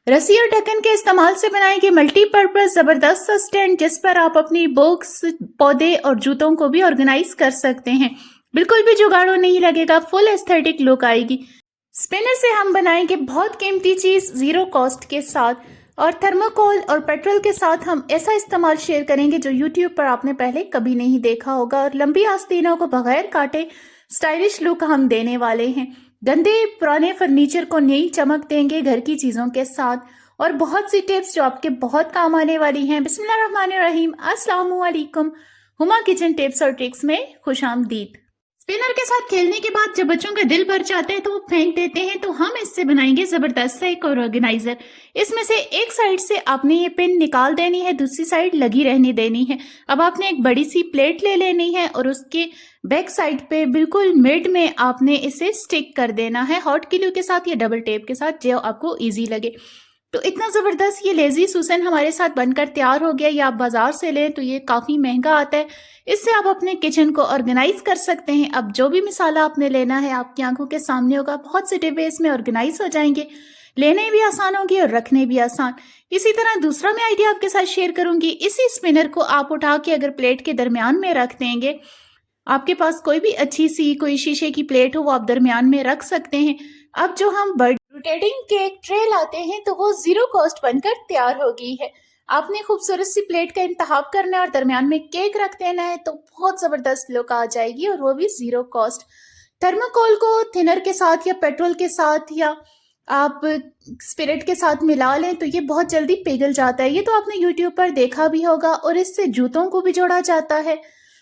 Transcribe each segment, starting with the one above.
रस्सी और ढक्कन के इस्तेमाल से बनाएंगे मल्टीपर्पज जबरदस्त स्टैंड जिस पर आप अपनी बुक्स, पौधे और जूतों को भी ऑर्गेनाइज कर सकते हैं। बिल्कुल भी जुगाड़ू नहीं लगेगा, फुल एस्थेटिक लुक आएगी। स्पिनर से हम बनाएंगे बहुत कीमती चीज जीरो कॉस्ट के साथ, और थर्मोकोल और पेट्रोल के साथ हम ऐसा इस्तेमाल शेयर करेंगे जो यूट्यूब पर आपने पहले कभी नहीं देखा होगा, और लंबी आस्तीनों को बगैर काटे स्टाइलिश लुक हम देने वाले हैं। गंदे पुराने फर्नीचर को नई चमक देंगे घर की चीजों के साथ, और बहुत सी टिप्स जो आपके बहुत काम आने वाली हैं। बिस्मिल्लाहिर्रहमानिर्रहीम, अस्सलाम वालेकुम। हुमा किचन टिप्स और ट्रिक्स में खुशामदीद। स्पिनर के साथ खेलने के बाद जब बच्चों का दिल भर जाता है तो वो फेंक देते हैं, तो हम इससे बनाएंगे जबरदस्त सा एक ऑर्गेनाइजर। इसमें से एक साइड से आपने ये पिन निकाल देनी है, दूसरी साइड लगी रहने देनी है। अब आपने एक बड़ी सी प्लेट ले लेनी है और उसके बैक साइड पे बिल्कुल मिड में आपने इसे स्टिक कर देना है, हॉट ग्लू के साथ या डबल टेप के साथ, जो आपको ईजी लगे। तो इतना ज़बरदस्त ये लेजी सुसन हमारे साथ बनकर तैयार हो गया। या आप बाज़ार से लें तो ये काफ़ी महंगा आता है। इससे आप अपने किचन को ऑर्गेनाइज कर सकते हैं। अब जो भी मसाला आपने लेना है आपकी आंखों के सामने होगा, बहुत से डिब्बे इसमें ऑर्गेनाइज हो जाएंगे, लेने भी आसान होगी और रखने भी आसान। इसी तरह दूसरा मैं आइडिया आपके साथ शेयर करूंगी। इसी स्पिनर को आप उठा के अगर प्लेट के दरमियान में रख देंगे, आपके पास कोई भी अच्छी सी कोई शीशे की प्लेट हो वो आप दरमियान में रख सकते हैं। अब जो हम बर्ड रोटेटिंग केक ट्रे लाते हैं तो वो जीरो कॉस्ट बनकर तैयार हो गई है। आपने खूबसूरत सी प्लेट का इंतखाब करना है और दरमियान में केक रख देना है, तो बहुत जबरदस्त लुक आ जाएगी, और वो भी जीरो कॉस्ट। थर्माकोल को थिनर के साथ या पेट्रोल के साथ या आप स्पिरिट के साथ मिला लें तो ये बहुत जल्दी पिघल जाता है। ये तो आपने यूट्यूब पर देखा भी होगा। और इससे जूतों को भी जोड़ा जाता है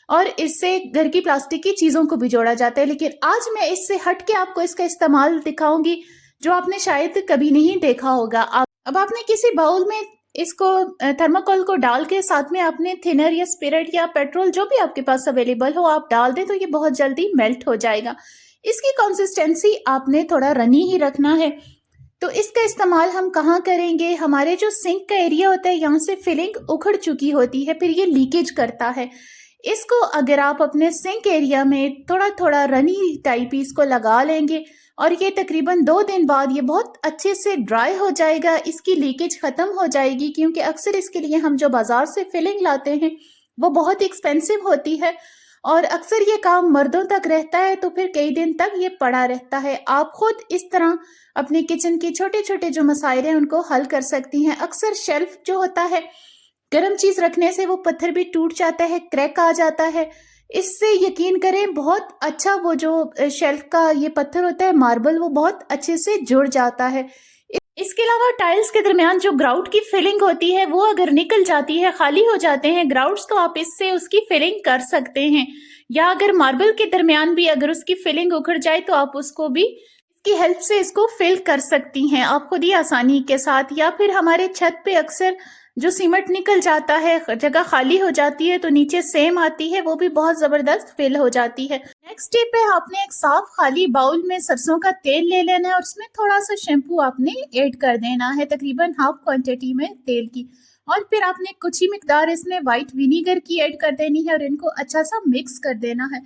और इससे घर की प्लास्टिक की चीज़ों को भी जोड़ा जाता है। लेकिन आज मैं इससे हट के आपको इसका इस्तेमाल दिखाऊंगी जो आपने शायद कभी नहीं देखा होगा। अब आपने किसी बाउल में इसको थर्माकोल को डाल के साथ में आपने थिनर या स्पिरिट या पेट्रोल जो भी आपके पास अवेलेबल हो आप डाल दें, तो ये बहुत जल्दी मेल्ट हो जाएगा। इसकी कंसिस्टेंसी आपने थोड़ा रनी ही रखना है। तो इसका इस्तेमाल हम कहाँ करेंगे? हमारे जो सिंक का एरिया होता है यहाँ से फिलिंग उखड़ चुकी होती है, फिर ये लीकेज करता है। इसको अगर आप अपने सिंक एरिया में थोड़ा थोड़ा रनी टाइप इसको लगा लेंगे और ये तकरीबन 2 दिन बाद ये बहुत अच्छे से ड्राई हो जाएगा, इसकी लीकेज ख़त्म हो जाएगी। क्योंकि अक्सर इसके लिए हम जो बाज़ार से फिलिंग लाते हैं वो बहुत एक्सपेंसिव होती है और अक्सर ये काम मर्दों तक रहता है, तो फिर कई दिन तक ये पड़ा रहता है। आप खुद इस तरह अपने किचन के छोटे छोटे जो मसाइल हैं उनको हल कर सकती हैं। अक्सर शेल्फ जो होता है, गर्म चीज़ रखने से वो पत्थर भी टूट जाता है, क्रैक आ जाता है। इससे यकीन करें बहुत अच्छा वो जो शेल्फ का ये पत्थर होता है मार्बल, वो बहुत अच्छे से जुड़ जाता है। इसके अलावा टाइल्स के दरमियान जो ग्राउट की फिलिंग होती है वो अगर निकल जाती है, खाली हो जाते हैं ग्राउट्स, तो आप इससे उसकी फिलिंग कर सकते हैं। या अगर मार्बल के दरमियान भी अगर उसकी फिलिंग उखड़ जाए तो आप उसको भी इसकी हेल्प से इसको फिल कर सकती हैं आप खुद ही आसानी के साथ। या फिर हमारे छत पे अक्सर जो सीमेंट निकल जाता है, जगह खाली हो जाती है तो नीचे सेम आती है, वो भी बहुत ज़बरदस्त फिल हो जाती है। नेक्स्ट स्टेप पे आपने एक साफ खाली बाउल में सरसों का तेल ले लेना है और उसमें थोड़ा सा शैम्पू आपने ऐड कर देना है, तकरीबन हाफ क्वांटिटी में तेल की। और फिर आपने कुछ ही मिकदार इसमें वाइट विनीगर की ऐड कर देनी है और इनको अच्छा सा मिक्स कर देना है।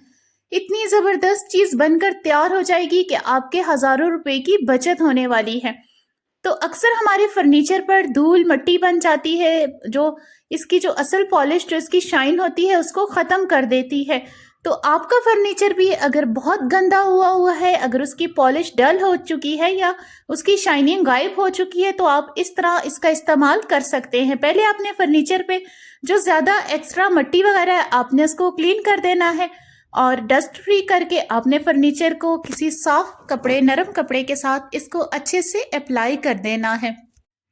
इतनी ज़बरदस्त चीज़ बनकर तैयार हो जाएगी कि आपके हज़ारों रुपए की बचत होने वाली है। तो अक्सर हमारे फर्नीचर पर धूल मट्टी बन जाती है, जो इसकी जो असल पॉलिश जो इसकी शाइन होती है उसको ख़त्म कर देती है। तो आपका फर्नीचर भी अगर बहुत गंदा हुआ है, अगर उसकी पॉलिश डल हो चुकी है या उसकी शाइनिंग गायब हो चुकी है, तो आप इस तरह इसका इस्तेमाल कर सकते हैं। पहले आपने फर्नीचर पे जो ज़्यादा एक्स्ट्रा मट्टी वगैरह है आपने उसको क्लीन कर देना है और डस्ट फ्री करके आपने फर्नीचर को किसी साफ कपड़े, नरम कपड़े के साथ इसको अच्छे से अप्लाई कर देना है।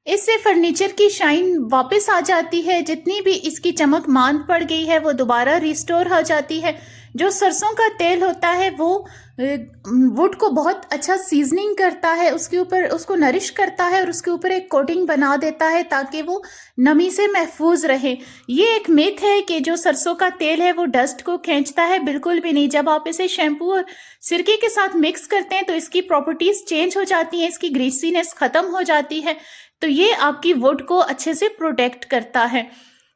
इससे फर्नीचर की शाइन वापस आ जाती है, जितनी भी इसकी चमक मांद पड़ गई है वो दोबारा रिस्टोर हो जाती है। जो सरसों का तेल होता है वो वुड को बहुत अच्छा सीजनिंग करता है, उसके ऊपर उसको नरिश करता है और उसके ऊपर एक कोटिंग बना देता है ताकि वो नमी से महफूज रहे। ये एक मिथ है कि जो सरसों का तेल है वो डस्ट को खींचता है, बिल्कुल भी नहीं। जब आप इसे शैम्पू और सिरके के साथ मिक्स करते हैं तो इसकी प्रॉपर्टीज चेंज हो जाती हैं, इसकी ग्रीसीनेस खत्म हो जाती है, तो ये आपकी वुड को अच्छे से प्रोटेक्ट करता है।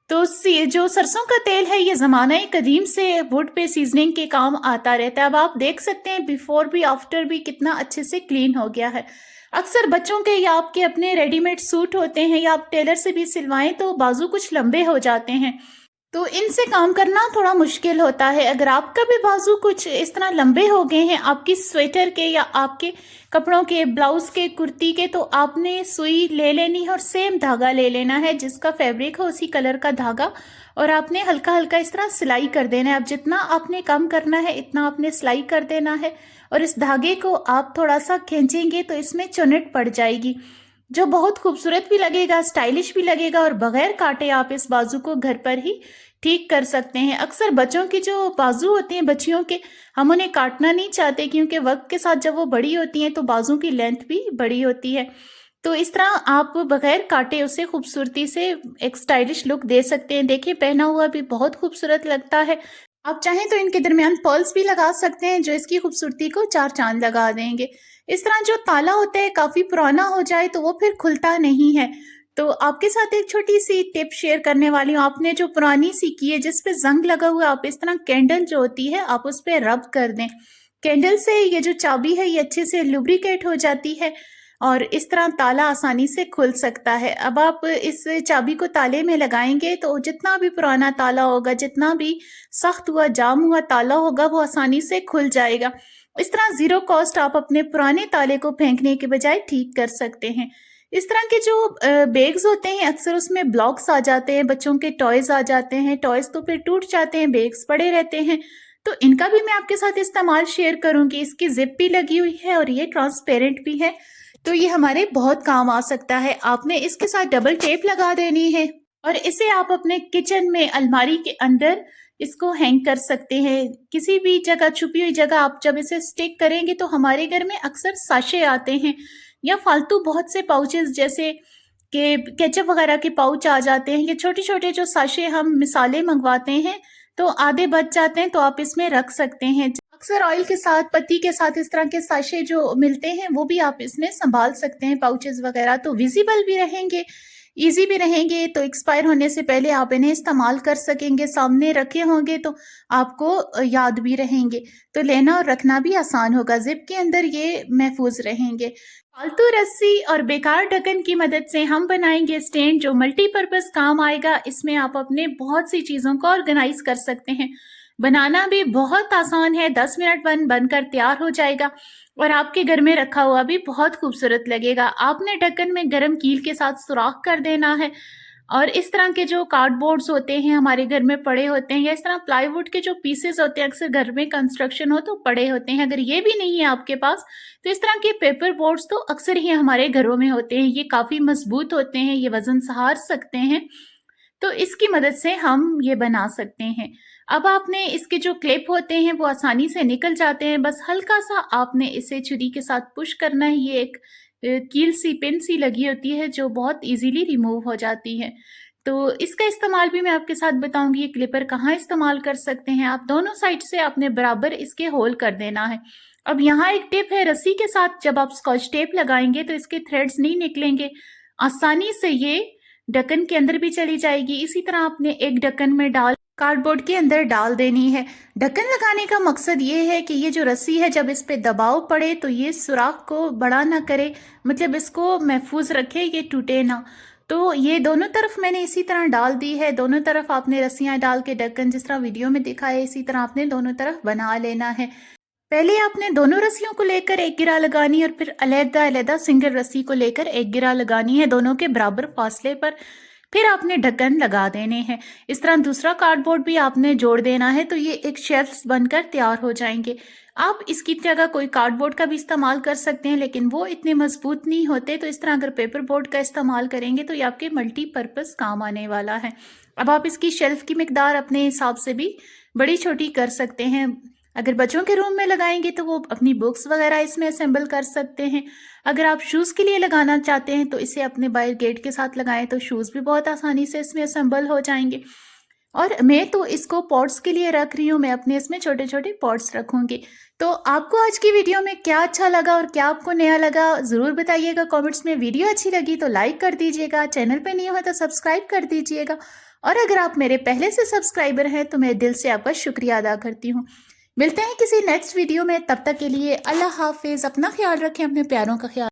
तो जो सरसों का तेल है ये ज़माना कदीम से वुड पे सीजनिंग के काम आता रहता है। अब आप देख सकते हैं बिफोर भी आफ्टर भी कितना अच्छे से क्लीन हो गया है। अक्सर बच्चों के या आपके अपने रेडीमेड सूट होते हैं या आप टेलर से भी सिलवाएं तो बाजू कुछ लंबे हो जाते हैं, तो इनसे काम करना थोड़ा मुश्किल होता है। अगर आपका भी बाजू कुछ इस तरह लंबे हो गए हैं आपकी स्वेटर के या आपके कपड़ों के, ब्लाउज के, कुर्ती के, तो आपने सुई ले लेनी है और सेम धागा ले लेना है, जिसका फैब्रिक हो उसी कलर का धागा, और आपने हल्का हल्का इस तरह सिलाई कर देना है। अब जितना आपने कम करना है इतना आपने सिलाई कर देना है, और इस धागे को आप थोड़ा सा खींचेंगे तो इसमें चुनट पड़ जाएगी, जो बहुत खूबसूरत भी लगेगा, स्टाइलिश भी लगेगा, और बगैर काटे आप इस बाजू को घर पर ही ठीक कर सकते हैं। अक्सर बच्चों की जो बाजू होती हैं, बच्चियों के, हम उन्हें काटना नहीं चाहते क्योंकि वक्त के साथ जब वो बड़ी होती हैं तो बाजू की लेंथ भी बड़ी होती है। तो इस तरह आप बगैर काटे उसे खूबसूरती से एक स्टाइलिश लुक दे सकते हैं। देखिए पहना हुआ भी बहुत खूबसूरत लगता है। आप चाहें तो इनके दरमियान पर्ल्स भी लगा सकते हैं जो इसकी खूबसूरती को चार चांद लगा देंगे। इस तरह जो ताला होता है काफ़ी पुराना हो जाए तो वो फिर खुलता नहीं है। तो आपके साथ एक छोटी सी टिप शेयर करने वाली हूँ। आपने जो पुरानी सी की है जिस पे जंग लगा हुआ है, आप इस तरह कैंडल जो होती है आप उस पर रब कर दें। कैंडल से ये जो चाबी है ये अच्छे से लुब्रिकेट हो जाती है और इस तरह ताला आसानी से खुल सकता है। अब आप इस चाबी को ताले में लगाएंगे तो जितना भी पुराना ताला होगा, जितना भी सख्त हुआ जाम हुआ ताला होगा, वो आसानी से खुल जाएगा। इस तरह जीरो कॉस्ट आप अपने पुराने ताले को फेंकने के बजाय ठीक कर सकते हैं। इस तरह के जो बैग्स होते हैं अक्सर उसमें ब्लॉक्स आ जाते हैं, बच्चों के टॉयज आ जाते हैं, टॉयज तो फिर टूट जाते हैं, बैग्स पड़े रहते हैं, तो इनका भी मैं आपके साथ इस्तेमाल शेयर करूंगी। इसकी जिप भी लगी हुई है और ये ट्रांसपेरेंट भी है, तो ये हमारे बहुत काम आ सकता है। आपने इसके साथ डबल टेप लगा देनी है और इसे आप अपने किचन में अलमारी के अंदर इसको हैंग कर सकते हैं। किसी भी जगह, छुपी हुई जगह आप जब इसे स्टिक करेंगे तो हमारे घर में अक्सर साशे आते हैं या फालतू बहुत से पाउचेस जैसे कि केचप वगैरह के पाउच आ जाते हैं, या छोटे छोटे जो साशे हम मिसाले मंगवाते हैं तो आधे बच जाते हैं, तो आप इसमें रख सकते हैं। अक्सर ऑयल के साथ, पत्ती के साथ इस तरह के साशे जो मिलते हैं वो भी आप इसमें संभाल सकते हैं, पाउचेस वगैरह, तो विजिबल भी रहेंगे, इजी भी रहेंगे, तो एक्सपायर होने से पहले आप इन्हें इस्तेमाल कर सकेंगे। सामने रखे होंगे तो आपको याद भी रहेंगे, तो लेना और रखना भी आसान होगा। जिप के अंदर ये महफूज रहेंगे। फालतू रस्सी और बेकार ढक्कन की मदद से हम बनाएंगे स्टैंड जो मल्टीपर्पज काम आएगा। इसमें आप अपने बहुत सी चीज़ों को ऑर्गेनाइज कर सकते हैं। बनाना भी बहुत आसान है, 10 मिनट बनकर तैयार हो जाएगा और आपके घर में रखा हुआ भी बहुत खूबसूरत लगेगा। आपने ढक्कन में गर्म कील के साथ सुराख कर देना है और इस तरह के जो कार्डबोर्ड्स होते हैं हमारे घर में पड़े होते हैं, या इस तरह प्लाईवुड के जो पीसेस होते हैं, अक्सर घर में कंस्ट्रक्शन हो तो पड़े होते हैं, अगर ये भी नहीं है आपके पास तो इस तरह के पेपर बोर्ड्स तो अक्सर ही हमारे घरों में होते हैं। ये काफ़ी मजबूत होते हैं, ये वजन सहार सकते हैं, तो इसकी मदद से हम ये बना सकते हैं। अब आपने इसके जो क्लिप होते हैं वो आसानी से निकल जाते हैं, बस हल्का सा आपने इसे छुरी के साथ पुश करना है। ये एक कील सी, पिन सी लगी होती है जो बहुत इजीली रिमूव हो जाती है, तो इसका इस्तेमाल भी मैं आपके साथ बताऊंगी। ये क्लिपर कहाँ इस्तेमाल कर सकते हैं आप, दोनों साइड से आपने बराबर इसके होल कर देना है। अब यहाँ एक टिप है, रस्सी के साथ जब आप स्कॉच टेप लगाएंगे तो इसके थ्रेड्स नहीं निकलेंगे, आसानी से ये ढक्कन के अंदर भी चली जाएगी। इसी तरह आपने एक ढक्कन में डाल कार्डबोर्ड के अंदर डाल देनी है। ढक्कन लगाने का मकसद ये है कि ये जो रस्सी है जब इस पे दबाव पड़े तो ये सुराख को बड़ा ना करे, मतलब इसको महफूज रखे, ये टूटे ना। तो ये दोनों तरफ मैंने इसी तरह डाल दी है। दोनों तरफ आपने रस्सियां डाल के ढक्कन जिस तरह वीडियो में दिखाया है इसी तरह आपने दोनों तरफ बना लेना है। पहले आपने दोनों रस्सियों को लेकर एक गिरा लगानी है और फिर अलग-अलग सिंगल रस्सी को लेकर एक गिरा लगानी है, दोनों के बराबर फासले पर। फिर आपने ढक्कन लगा देने हैं। इस तरह दूसरा कार्डबोर्ड भी आपने जोड़ देना है, तो ये एक शेल्फ्स बनकर तैयार हो जाएंगे। आप इसकी जगह कोई कार्डबोर्ड का भी इस्तेमाल कर सकते हैं, लेकिन वो इतने मजबूत नहीं होते, तो इस तरह अगर पेपर बोर्ड का इस्तेमाल करेंगे तो ये आपके मल्टीपर्पज़ काम आने वाला है। अब आप इसकी शेल्फ की मिकदार अपने हिसाब से भी बड़ी छोटी कर सकते हैं। अगर बच्चों के रूम में लगाएंगे तो वो अपनी बुक्स वगैरह इसमें असेंबल कर सकते हैं। अगर आप शूज़ के लिए लगाना चाहते हैं तो इसे अपने बाहर गेट के साथ लगाएं तो शूज़ भी बहुत आसानी से इसमें असेंबल हो जाएंगे। और मैं तो इसको पॉट्स के लिए रख रही हूँ, मैं अपने इसमें छोटे छोटे पॉट्स रखूँगी। तो आपको आज की वीडियो में क्या अच्छा लगा और क्या आपको नया लगा ज़रूर बताइएगा कमेंट्स में। वीडियो अच्छी लगी तो लाइक कर दीजिएगा, चैनल पे नहीं हो तो सब्सक्राइब कर दीजिएगा, और अगर आप मेरे पहले से सब्सक्राइबर हैं तो मैं दिल से आपका शुक्रिया अदा करती हूँ। मिलते हैं किसी नेक्स्ट वीडियो में, तब तक के लिए अल्लाह हाफिज़। अपना ख्याल रखें, अपने प्यारों का ख्याल।